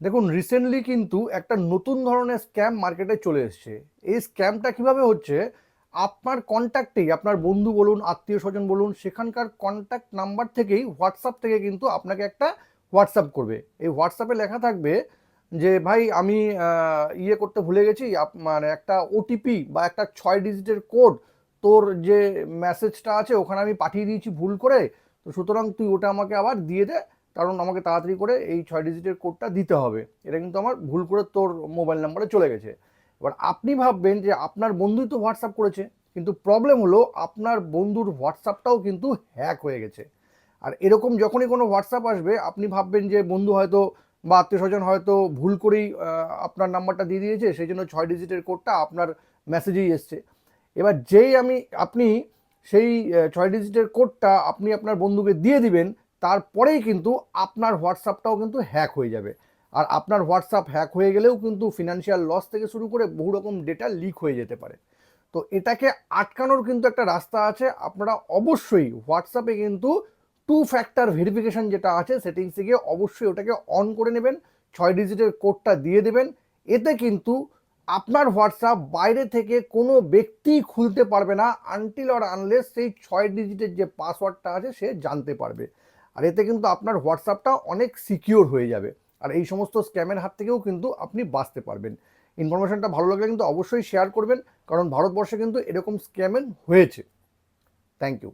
দেখুন, রিসেন্টলি কিন্তু একটা নতুন ধরনের স্ক্যাম মার্কেটে চলে এসছে। এই স্ক্যামটা কিভাবে হচ্ছে, আপনার কন্ট্যাক্টেই আপনার বন্ধু বলুন, আত্মীয় স্বজন বলুন, সেখানকার কন্ট্যাক্ট নাম্বার থেকেই হোয়াটসঅ্যাপ থেকে কিন্তু আপনাকে একটা হোয়াটসঅ্যাপ করবে। এই হোয়াটসঅ্যাপে লেখা থাকবে যে ভাই আমি ইয়ে করতে ভুলে গেছি, মানে একটা ওটিপি বা একটা 6 ডিজিটের কোড তোর যে মেসেজটা আছে ওখানে আমি পাঠিয়ে দিয়েছি ভুল করে, তো সুতরাং তুই ওটা আমাকে আবার দিয়ে দে, কারণ আমাকে তাড়াতাড়ি করে এই 6 ডিজিটের কোডটা দিতে হবে। এটা কিন্তু আমার ভুল করে তোর মোবাইল নাম্বারে চলে গেছে। এবার আপনি ভাববেন যে আপনার বন্ধুই তো হোয়াটসঅ্যাপ করেছে, কিন্তু প্রবলেম হলো আপনার বন্ধুর হোয়াটসঅ্যাপটাও কিন্তু হ্যাক হয়ে গেছে। আর এরকম যখনই কোনো হোয়াটসঅ্যাপ আসবে আপনি ভাববেন যে বন্ধু হয়তো বা আত্মীয় স্বজন হয়তো ভুল করেই আপনার নাম্বারটা দিয়ে দিয়েছে, সেই জন্য 6 ডিজিটের কোডটা আপনার মেসেজেই এসছে। এবার যেই আপনি সেই 6 ডিজিটের কোডটা আপনি আপনার বন্ধুকে দিয়ে দিবেন, তারপরেই কিন্তু আপনার হোয়াটসঅ্যাপটাও কিন্তু হ্যাক হয়ে যাবে। আর আপনার হোয়াটসঅ্যাপ হ্যাক হয়ে গেলেও কিন্তু ফিনান্সিয়াল লস থেকে শুরু করে বহু রকম ডেটা লিক হয়ে যেতে পারে। তো এটাকে আটকানোর কিন্তু একটা রাস্তা আছে। আপনারা অবশ্যই হোয়াটসঅ্যাপে কিন্তু 2 ফ্যাক্টর ভেরিফিকেশন যেটা আছে সেটিংসে গিয়ে অবশ্যই ওটাকে অন করে নেবেন, 6 ডিজিটের কোডটা দিয়ে দেবেন। এতে কিন্তু আপনার হোয়াটসঅ্যাপ বাইরে থেকে কোনো ব্যক্তি খুলতে পারবে না, আনটিল অর আনলেস সেই 6 ডিজিটের যে পাসওয়ার্ডটা আছে সে জানতে পারবে। আর এতে কিন্তু আপনার হোয়াটসঅ্যাপটা অনেক সিকিওর হয়ে যাবে। আর এই সমস্ত স্ক্যামের হাত থেকেও কিন্তু আপনি বাঁচতে পারবেন। ইনফরমেশনটা ভালো লাগলে কিন্তু অবশ্যই শেয়ার করবেন, কারণ ভারতবর্ষে কিন্তু এরকম স্ক্যামের হয়েছে। Thank you.